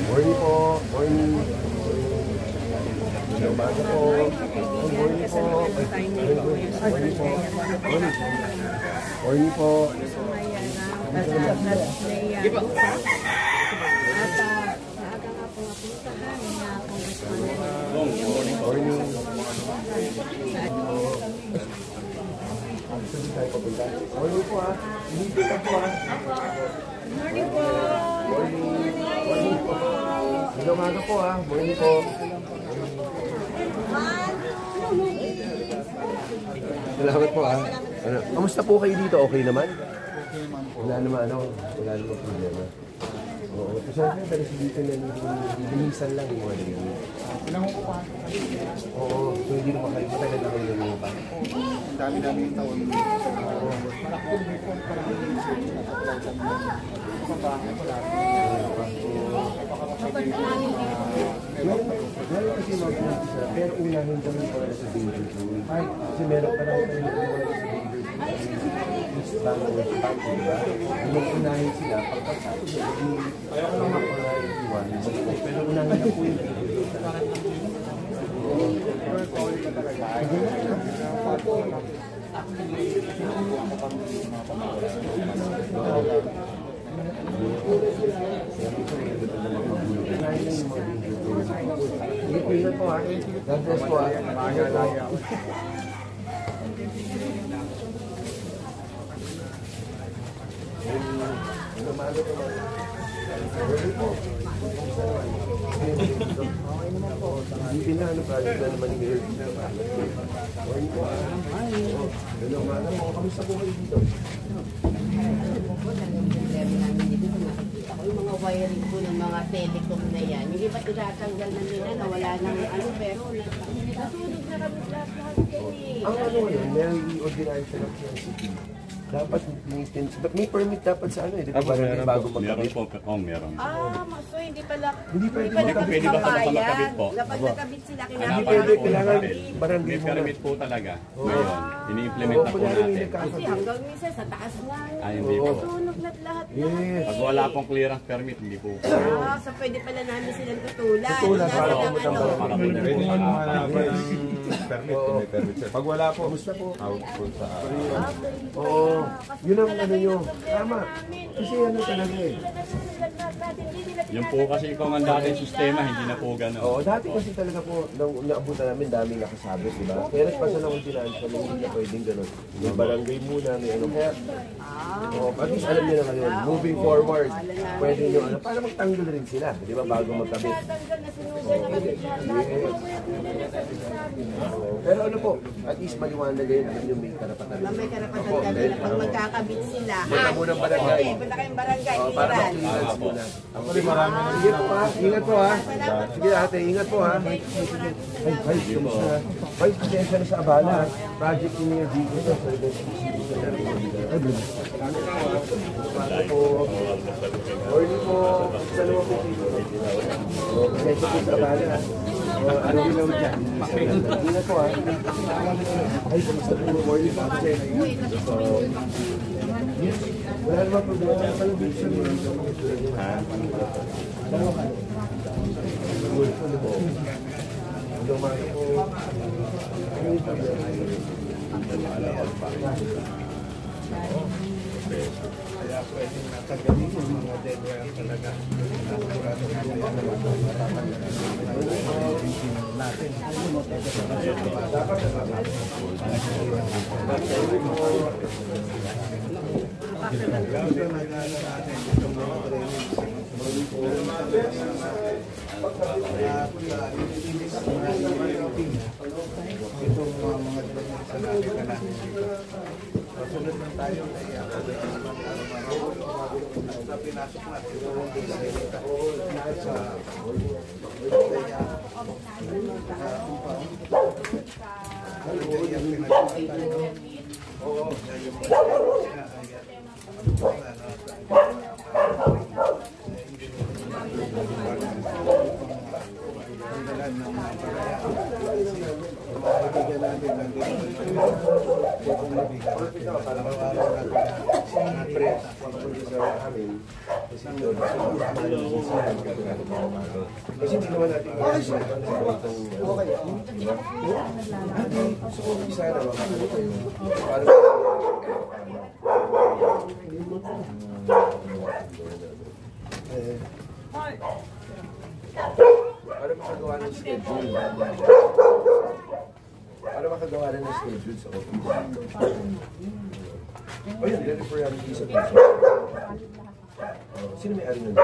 Morning po. Morning. Umaga po. Morning po. Morning po. Morning po. Sige po. Morning. Morning po ha. Hindi ka po ha. Morning po. Morning. Morning po. Umaga po ha. Morning po. Salamat po ha. Ano, kamusta po kayo dito? Okay naman? Wala naman wala naman problema. Oo, kasi pero dito na linisan lang yung mga ganyan. Oo, so hindi naman kayo talaga kayo yung pa. Ang dami-dami yung taon. Meron kasi mag-umpisa, pero unahin kami para sa baby food. Kasi meron pa lang kayo bago diba? Yung unahin sila, pagkatapos ayaw ko naman pala iwan. Pero unahin na po yung baby food. Ingat po ha. God bless po ha. Hindi na project na naman yung morning po ha. Hello, madam. Kamusta po kayo dito? Yung mga wiring po ng mga telecom na yan, hindi ba tinatanggal na nila na wala nang pero nasunog na kami lahat yan Ang yun, may i-ordinary sa LCCP. Dapat may permit dapat sa di ba bago magkabit? Meron. So hindi pala Hindi pwede ba sa magkabit po? Dapat nakabit sila Hindi pwede, kailangan barangay May muna. permit po talaga. Ngayon, ini-implement na po natin. kasi hanggang minsan sa taas nga. Hindi po. Nasunog na lahat. Yes. Pag wala pong clearance permit, hindi po. So pwede pala namin silang tutulan. Tutulan, Nasa ng Pwede naman permit kung may permit. Pag wala po, Kamusta po? out po sa... Oo. Yun ang nyo. Tama. Kasi talaga eh. Yung po kasi kung ang dating sistema, hindi na po gano'n. Oo, dati kasi talaga po, nung naabutan namin, daming nakasabit, di ba? Pero pa sa nangungkilaan sa hindi na pwedeng gano'n. May barangay muna, may ano. Kaya, at least alam nyo na ngayon, moving forward, pwede nyo, para magtanggol rin sila, di ba, bago magkabit. Pero ano po, at least maliwanag yun, alam nyo may karapatan. May karapatan kami na pag magkakabit sila. Punta mo ng barangay. Punta kayong barangay. Para mag-clearance muna. Sige po ha, ingat po ha. Sige ate, ingat po ha. Ay, kamusta? Ay, pasensya na sa abala ha. Project niya dito sa morning po. Sa naman po dito. Pasensya po sa abala ha. Ano ilaw dyan? Ingat po ha. Ay, kamusta po? Morning po. Wala naman problema. Palabig siya mo. Ha? Lumaki po. Ano yung problema? Kaya pwedeng natagaling yung mga dead wire talaga. Nakurado na yan natin. Dapat itong mga sa natin na pasunod lang tayo na pinasok natin sa Oo, yan yung mga. Kasi hindi naman natin sana para makagawa ng schedule. Para makagawa ng schedule sa office. O yun, refer namin sa piso. Sino may ari nun?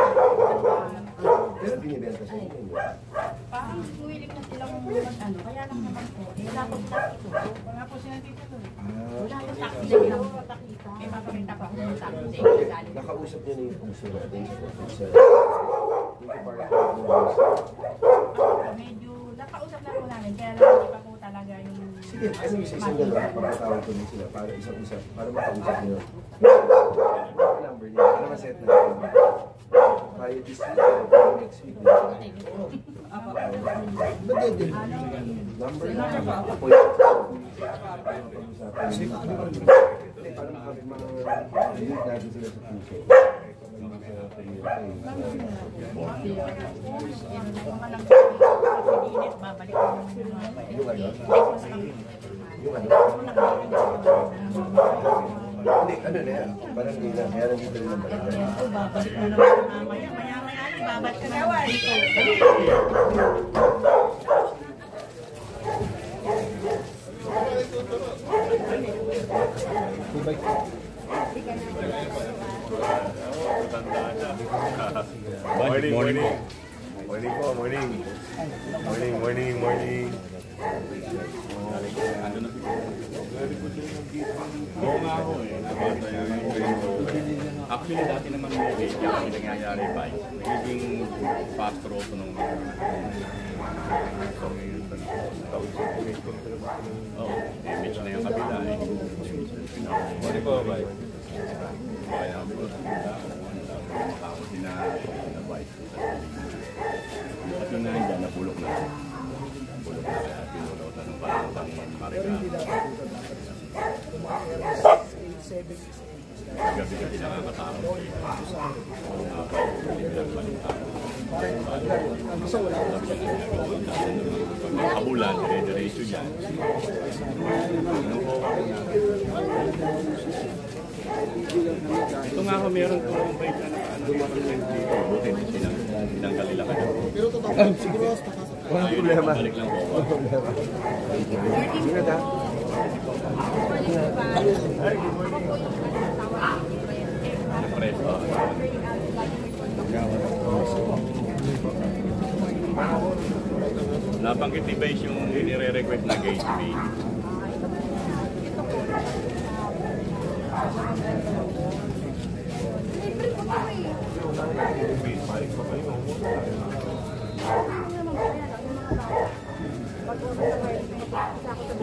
Pero binibenta sa inyo. Parang huwilig na silang ano, kaya lang naman po. Wala pong taxi ko. Wala po sila dito doon. Wala pong taxi. Wala pong taxi. May papakita pa ako ng taxi. Nakausap niyo na yung puso natin sa office. Medyo nakausap na po namin, kaya lang hindi pa po talaga yung... Sige, ano yung isang dalawa, papatawag ko din sila para isang-isa, para makausap niyo. Number niya, para ma-set natin. Kaya this week, next week. Number niya, appointment. Para makapag-lead natin sila sa puso. Babalik ko Yung ano? Yung ano? Hindi, ano na yan? Parang hindi na. Kaya nandito rin naman. babalik mo naman mamaya. Maya-maya, babalik ka naman dito. Morning, morning. Morning po, morning. Morning, morning, morning. Oo nga ako eh. Actually, dati naman may rate kami nangyayari pa. Nagiging fast road nung image na yung kabila eh. Morning po, bye. Kaya ako sinabay. At yun na dyan, napulok na. Napulok na kaya pinulautan ng parang Marika. Gabi-gabi nakakatapos. Pag kabulan, dire-diretso yan. Ito nga ako, meron ko bike na naka-20 dito. Buti na tinanggal nila ka na. Pero totoo, siguro walang problema. Balik lang po. Walang problema. Sige na. Presto. Nabanggit ni Vice yung nire-request na gateway.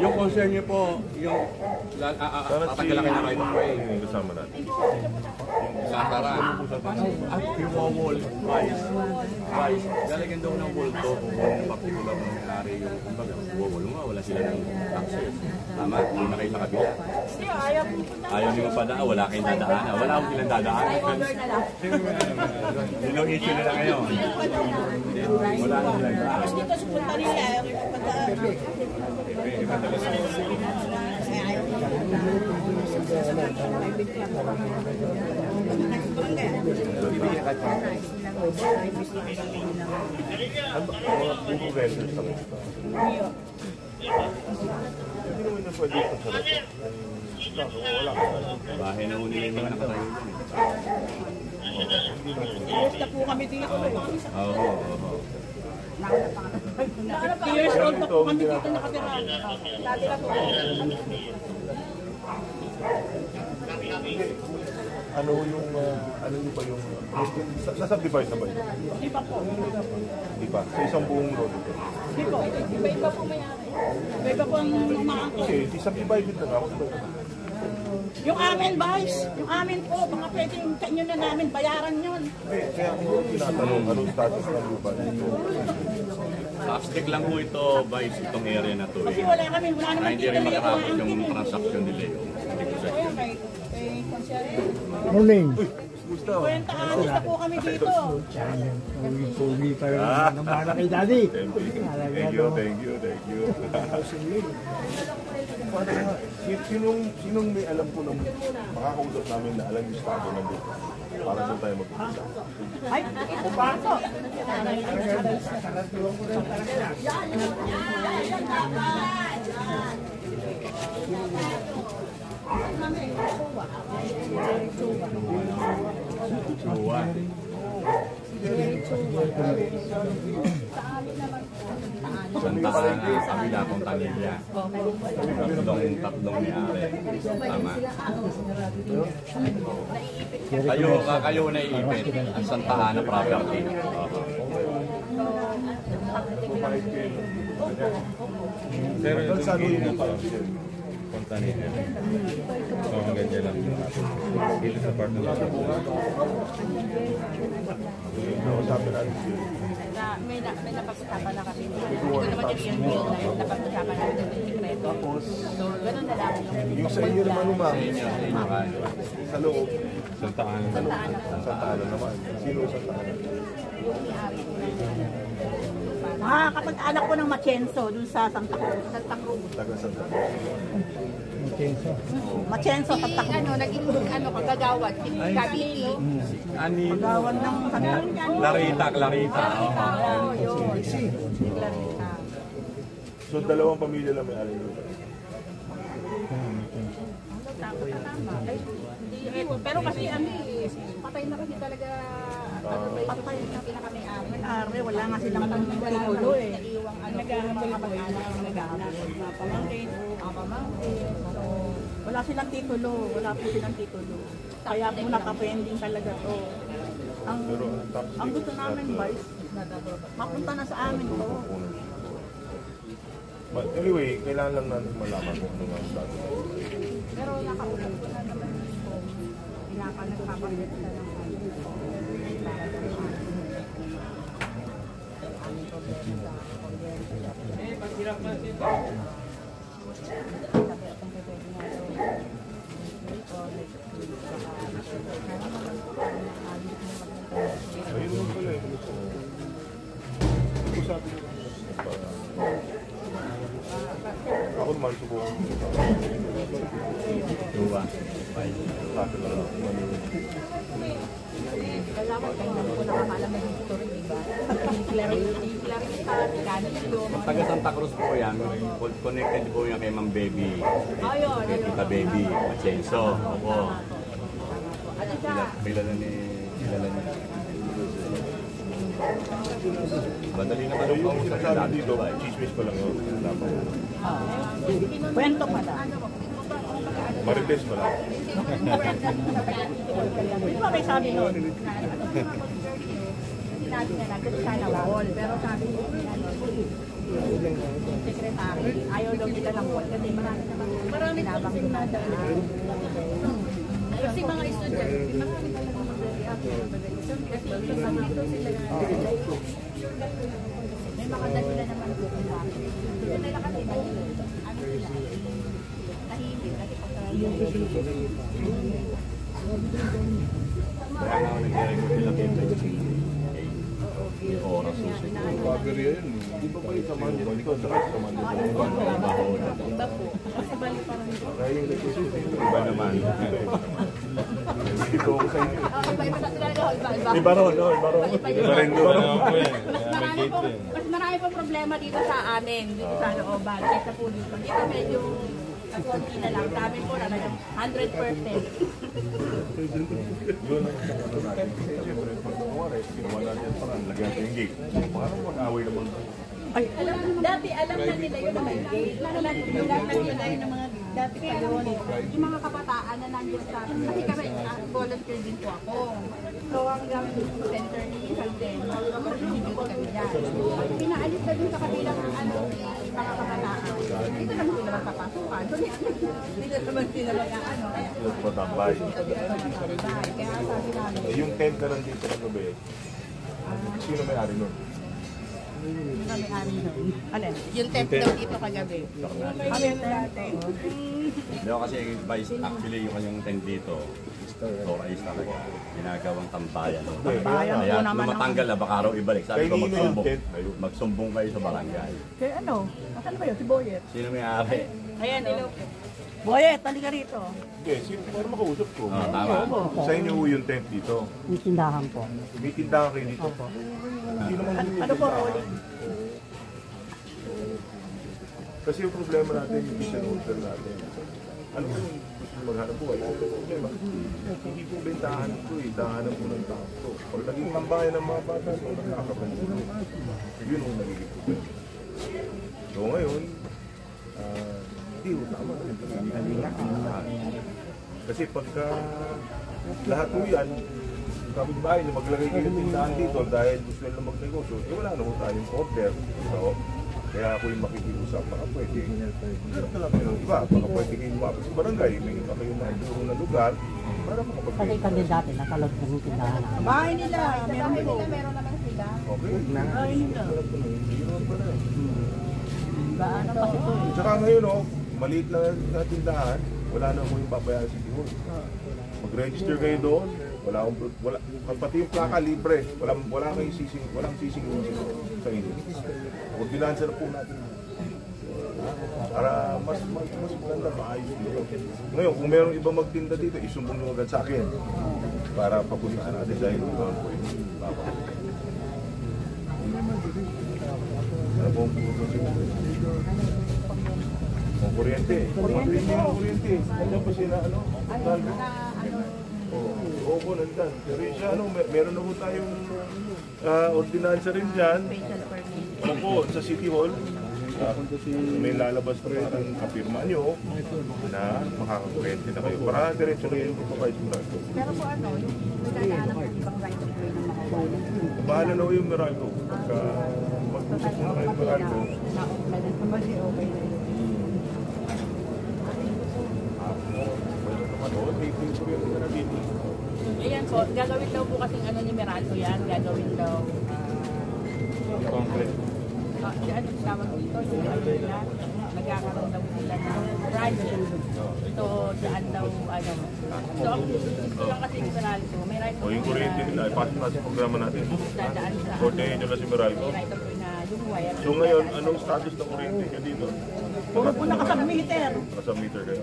Yung concern niyo po, yung tatanggalan kayo ng right of way. Yung kasama natin. Sasara. At yung wall, Vice. Lalagyan daw ng wall to kung particular ng may-ari yung wall mo, wala sila ng access. Tama, hindi na kayo sa kabila. Ayaw nyo mapadaan, wala kayong dadaanan. Wala akong silang dadaanan. Yun ang issue nila ngayon. Wala akong silang dadaanan. Dito sa punta nila, Mga puro vendors kami. Hindi naman na pwede ito sa lahat. Wala ka. Bahay na nila yung mga nakatayo dyan. Basta po kami dito. Oo. Years old pa po kami dito nakatira. Dati lang po. Ano yung, ano yung ba yung, sa subdivide na ba yun? Hindi pa po. Hindi pa. Sa isang buong road ito. Hindi po, iba-iba po may-ari. Iba-iba po ang umaangkot. Kasi di subdivided na nga. Yung amin, Vice, yung amin po, mga pwedeng kanyo na namin, bayaran yun. Kaya ako tinatanong, anong status ng lupa dito? Plastic lang po ito, Vice, itong area na to. Kasi Eh. wala kami, wala Na naman hindi dito rin na yung makarapos yung umaangkot. transaction nila yun. Hindi ko sa Kaya kay Consiel, Morning. 50 anos na po kami dito. Pugi pa rin ng bala kay Daddy. Thank you. Paano nga, sinong may alam po ng makakausap namin na alam yung estado ng lupa? Para doon tayo mag-uusap. Ay, ito pa ito. Suwa. Santa Ana, kabila kong Tanilla. Tatlong may-ari. Tama. Kayo na iipit. Ang Santa Ana property. Pero yung sa lupa pa. Punta nila. So, hanggang dyan lang yung natin. Dito sa part ng lahat. Nausapin natin siya. May napag-usapan na kami. Hindi ko naman yung real na yun. Napag-usapan namin yung sikreto. So, ganun na lang. Yung sa inyo naman umang, sa loob, Santa Ana. sa Taala naman. Sino sa Taala? Kapag-anak ko ng Machenso dun sa Santa Cruz. Santa Cruz. Taga Santa. Machenso, Santa Cruz. Naging kagagawad. Kabiti. Ani? Gawad ng Santa Cruz. Clarita. So, dalawang pamilya lang may alin lupa. Pero kasi patay na kasi talaga. Patay na pinaka-may-ari. Wala nga silang titulo eh. Naghahabol mga pag-anak ang naghahabol. Pamangkin. Wala silang titulo. Wala po silang titulo. Kaya po nakapending talaga to. Ang gusto namin, Vice, mapunta na sa amin to. But anyway, kailangan lang natin malaman kung ano ang status. Pero nakausap ko na naman po. Nagpapalit na lang. Ayun lang pala eh. Usapin nyo. Ako naman subukan. Suwa. Usapin lang ako. Kailangan kayo naman po nakakalam ng history, diba? Clarity, ganito. Taga Santa Cruz po yan. Connected po yan kay Ma'am Baby. Ayun. Kay Tita Baby. Machenso. Opo. Ano siya? Kilala niya. Madali naman So ang yung kausap sinasabi natin dito, dito. chismis pa lang yun. Dapat. Kwento pa lang. Marites pa lang. Di ba may sabi nun? Sinabi niya lang, gusto sana wall. Pero sabi niya, secretary, ayaw daw nila ng wall. Kasi marami nabang dinadaan. Kasi mga estudyante, marami talaga mag-react. Kasi kasama ito sila may makadalila naman po sa akin. Ito nila kasi ano sila, tahimik kasi Kaya nga ako nag-record nila kay Black yung oras susunod. Pagkariya yun. Di ba pa yung samahan dito? Ikaw sa kasi samahan dito. iba po. Kasi bali parang Kaya yung nagsusunod dito. Iba naman. Dito ako sa inyo. iba sa talaga, iba. Iba ron, no? Iba ron. Iba rin doon naman po yan. Mas marami po problema dito sa amin, dito sa looban, kaysa po dito. Dito medyo konti na lang. Sa amin po na 100%. Doon ang ano natin. Siyempre, pag kumari, ginawa natin parang lagyan natin yung gate. Parang mag-away naman. Ay, dati alam na nila yun na may gate. Alam na nila yun ng mga dati pa yun. Yung mga kabataan na nandiyan sa atin. Kasi kami, volunteer din po ako. So, hanggang center ni Salden, mag-contribute kami dyan. Pinaalis na dun sa kabilang mga kabataan. Dito naman sila magpapasukan. Dito naman sila mag-ano. Matambay. Kaya sabi namin, Yung tent na nandito ng gabi, sino may-ari nun? kami ari nun. Ano? Yung tent daw dito kagabi. Kami yung dati. Hindi kasi vice, actually yung kanyang tent dito, Torais talaga. Ginagawang tambayan. Tambayan Kaya po naman nung matanggal na baka raw ibalik. Sabi ko Kay Nino yung magsumbong. tent na yun. Magsumbong kayo sa barangay. Kaya ano? Nasaan ba yun? Si Boyet. Sino may-ari? Ayan o. Boyet, talika rito. Okay, para makausap ko. Tama. Sa inyo ho yung tent dito. Yung tindahan po. May tindahan kayo dito. Hindi naman ho yung Ano po, tindahan. Rolling? Kasi yung problema natin, yung mission holder natin. Ano po yung gusto nyo maghanap buhay? Ito yung problema. Hindi po bentahan ito eh. Dahanan po ng tao ito. Pag naging tambayan ng mga bata, ito nakakapansin. Yun ang nagiging problema. So ngayon, hindi ho tama. Kasi pagka lahat po yan, kapitbahay na maglagay kayo ng tindahan dito dahil gusto nila magnegosyo, eh wala na ho tayong order. So, kaya ako yung makikiusap, baka pwede. Hirap na lang kayo ng iba, baka pwede kayo lumapit sa barangay, may iba kayo maituro na lugar, para Kasi makapagbigay. kami dati nakalog ng tindahan. Bahay nila. Meron po. Meron naman sila. Okay. Bahay nila. Yun pala eh. Gaano kasi ito eh. Tsaka ngayon maliit lang na tindahan, wala na mo yung babayaran sa Tihol. Mag-register kayo doon, wala, pati yung plaka libre, wala kayong sising, walang sising sa inyo. Ordinansa na po natin. Para mas maganda, maayos dito. Ngayon, kung mayroong iba magtinda dito, isumbong nyo agad sa akin para papuntaan natin dahil ito ang pwede. Ano po ang puto siya? Ang kuryente. Ang kuryente. Nandiyan pa sila, ano? Oo po, nandiyan. Pero siya, meron na po tayong ordinansa rin dyan. Opo, sa City Hall. May lalabas na rin ang kapirma nyo na makakakuryente na kayo. Para diretso na yung pagpapayos mo na ito. Pero po ano, yung nagdadaanan po ibang right of way ng mga wala. Bahala na ho yung Meralco. Pagka mag-usap mo na kayo yung Meralco. Kasi okay na yun. Kuryente na dito. Ayan po, gagawin daw po kasing ano ni Meralco yan, gagawin daw, Concrete. ano tawag dito, yung ano nila, nagkakaroon daw sila ng right to daan daw, ano. So, ang gusto lang kasi ni Meralco, may right O yung kuryente nila, ipasok natin sa programa natin. dadaan sa, Coordinate nyo na si Meralco. may right of way na yung wire. So ngayon, anong status ng kuryente nyo dito? Puro po nakasubmitter. Naka-submitter kayo.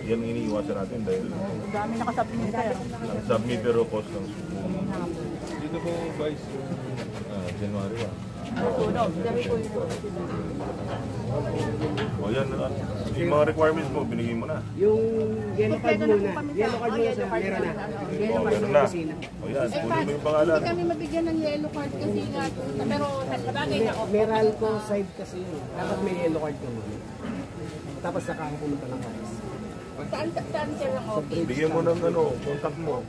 Yan ang iniiwasan natin dahil Ang dami nakasubmitter. ang submitter o cost ng subo. Dito po, Vice, January 1. Tunog, sabi ko yun. O yan, yung mga requirements mo, binigay mo na. Yung yellow card Kompleto na muna. po kami Yellow card muna sa meron na. O, meron na. O yan, kunin mo yung pangalan. Hindi kami mabigyan ng yellow card kasi nga, pero sa bagay na ako. Meralco side kasi yun. Dapat may yellow card ka muna. Tapos saka ang pumunta ng kalis. Saan sir ang office? Bigyan mo ng contact mo.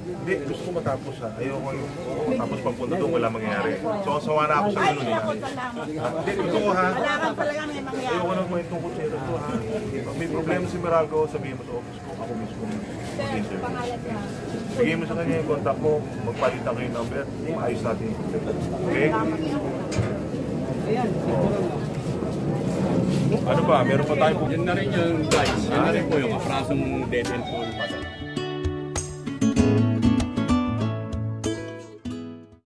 Hindi, gusto ko matapos ha. Ayoko yung matapos pagpunta doon, wala mangyayari. So, sawa na ako sa ganun eh. Hindi, gusto ko ha. Kailangan talaga may mangyari. Ayoko nang kwentong kutsero to ha. May problema si Meralco, sabihin mo sa office ko, ako mismo. Sir, pangalan niya. Bigyan mo sa kanya yung contact mo, magpalitan kayo ng number, maayos natin yung problema. Okay? Ayan, Ano ba? Meron pa tayong Yan na rin yung Vice. Yan na rin po yung aprasong dead end pool.